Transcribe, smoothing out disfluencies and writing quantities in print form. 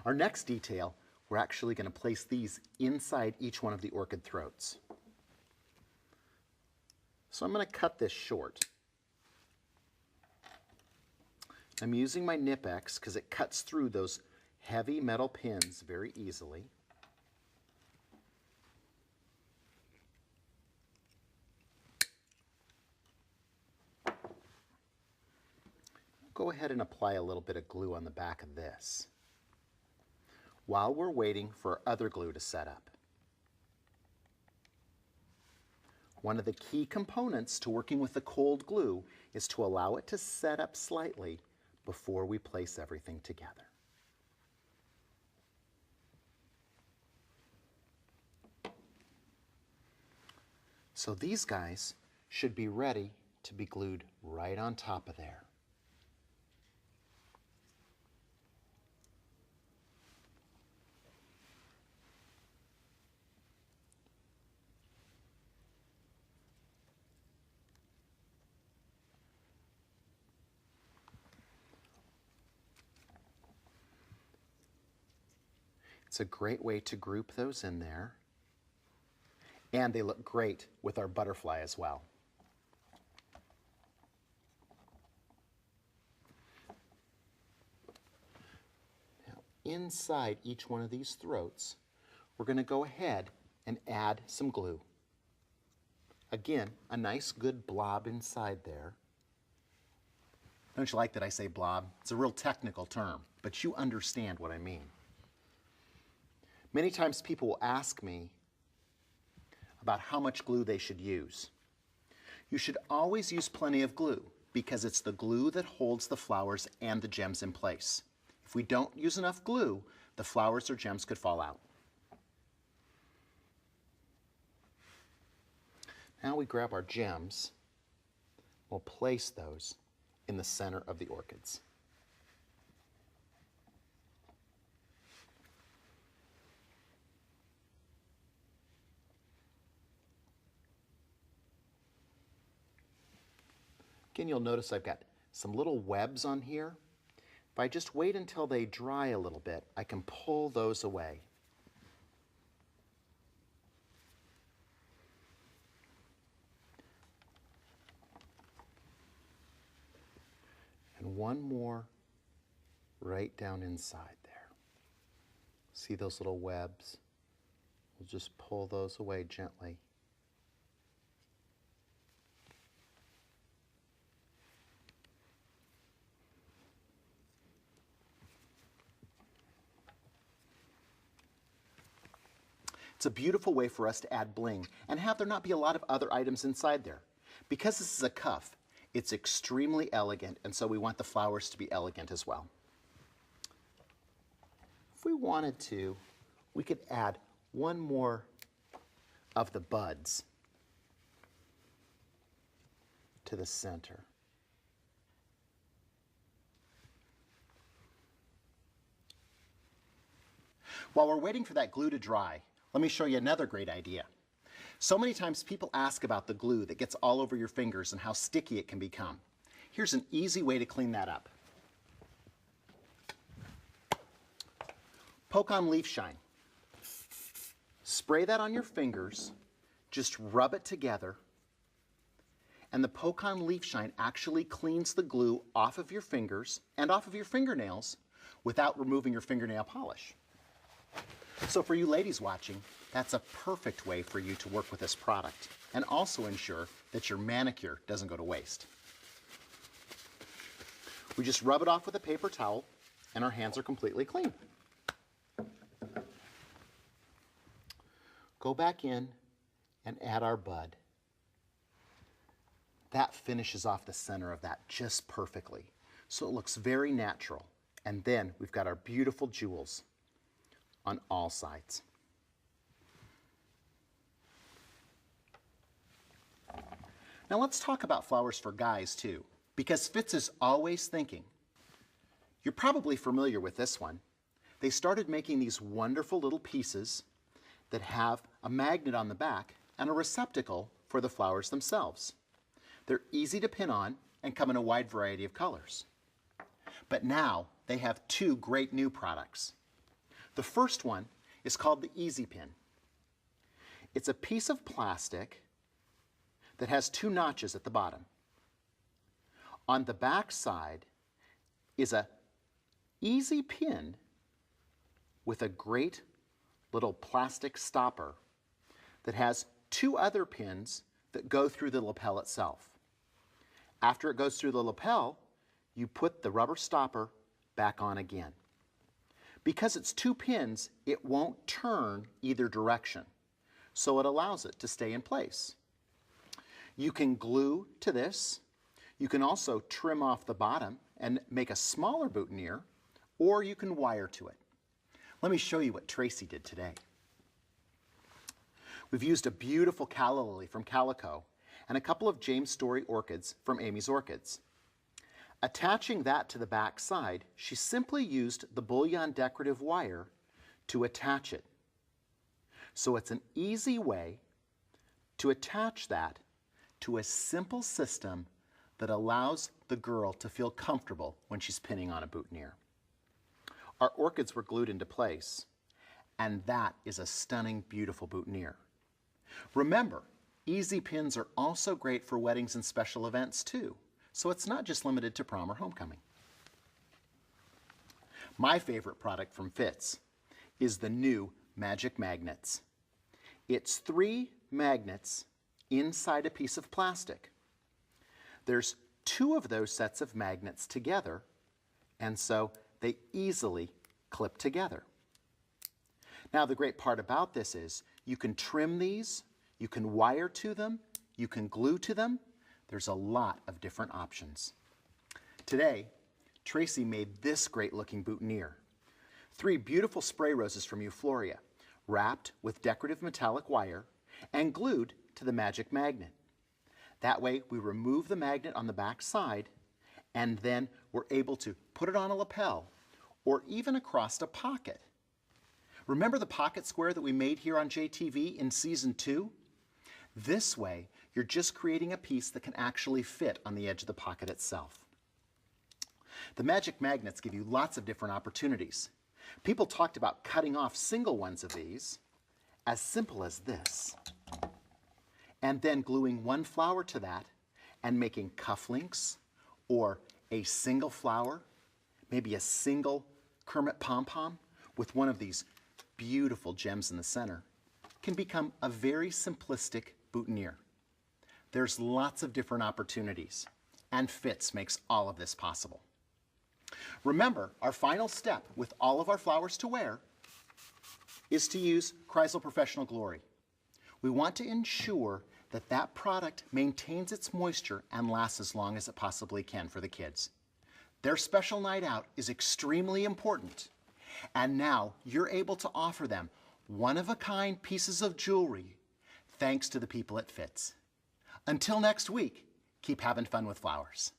Our next detail, we're actually going to place these inside each one of the orchid throats. So I'm going to cut this short. I'm using my Nip-X because it cuts through those heavy metal pins very easily. Go ahead and apply a little bit of glue on the back of this while we're waiting for our other glue to set up. One of the key components to working with the cold glue is to allow it to set up slightly before we place everything together. So these guys should be ready to be glued right on top of there. It's a great way to group those in there. And they look great with our butterfly as well. Now, inside each one of these throats, we're going to go ahead and add some glue. Again, a nice good blob inside there. Don't you like that I say blob? It's a real technical term, but you understand what I mean. Many times people will ask me about how much glue they should use. You should always use plenty of glue because it's the glue that holds the flowers and the gems in place. If we don't use enough glue, the flowers or gems could fall out. Now we grab our gems. We'll place those in the center of the orchids. Again, you'll notice I've got some little webs on here. If I just wait until they dry a little bit, I can pull those away. And one more right down inside there. See those little webs? We'll just pull those away gently. It's a beautiful way for us to add bling and have there not be a lot of other items inside there. Because this is a cuff, it's extremely elegant, and so we want the flowers to be elegant as well. If we wanted to, we could add one more of the buds to the center. While we're waiting for that glue to dry, let me show you another great idea. So many times people ask about the glue that gets all over your fingers and how sticky it can become. Here's an easy way to clean that up. Poke on leaf shine. Spray that on your fingers, just rub it together, and the poke on leaf shine actually cleans the glue off of your fingers and off of your fingernails without removing your fingernail polish. So for you ladies watching, that's a perfect way for you to work with this product and also ensure that your manicure doesn't go to waste. We just rub it off with a paper towel and our hands are completely clean. Go back in and add our bud. That finishes off the center of that just perfectly. So it looks very natural. And then we've got our beautiful jewels on all sides. Now let's talk about flowers for guys too, because Fitz is always thinking. You're probably familiar with this one. They started making these wonderful little pieces that have a magnet on the back and a receptacle for the flowers themselves. They're easy to pin on and come in a wide variety of colors. But now they have two great new products. The first one is called the Easy Pin. It's a piece of plastic that has two notches at the bottom. On the back side is a easy pin with a great little plastic stopper that has two other pins that go through the lapel itself. After it goes through the lapel, you put the rubber stopper back on again. Because it's two pins, it won't turn either direction, so it allows it to stay in place. You can glue to this. You can also trim off the bottom and make a smaller boutonniere, or you can wire to it. Let me show you what Tracy did today. We've used a beautiful calla lily from Calico and a couple of James Story orchids from Amy's Orchids. Attaching that to the back side, she simply used the bullion decorative wire to attach it. So it's an easy way to attach that to a simple system that allows the girl to feel comfortable when she's pinning on a boutonniere. Our orchids were glued into place, and that is a stunning, beautiful boutonniere. Remember, easy pins are also great for weddings and special events too, so it's not just limited to prom or homecoming. My favorite product from Fitz is the new Magic Magnets. It's 3 magnets inside a piece of plastic. There's 2 of those sets of magnets together, and so they easily clip together. Now, the great part about this is you can trim these, you can wire to them, you can glue to them. There's a lot of different options. Today, Tracy made this great looking boutonniere. 3 beautiful spray roses from Euphoria, wrapped with decorative metallic wire and glued to the Magic Magnet. That way, we remove the magnet on the back side, and then we're able to put it on a lapel or even across a pocket. Remember the pocket square that we made here on JTV in Season 2? This way, you're just creating a piece that can actually fit on the edge of the pocket itself. The Magic Magnets give you lots of different opportunities. People talked about cutting off single ones of these, as simple as this, and then gluing one flower to that and making cufflinks or a single flower, maybe a single Kermit pom-pom with one of these beautiful gems in the center, can become a very simplistic boutonniere. There's lots of different opportunities, and Fitz makes all of this possible. Remember, our final step with all of our flowers to wear is to use Kreisel Professional Glory. We want to ensure that that product maintains its moisture and lasts as long as it possibly can for the kids. Their special night out is extremely important, and now you're able to offer them one-of-a-kind pieces of jewelry thanks to the people at Fitz. Until next week, keep having fun with flowers.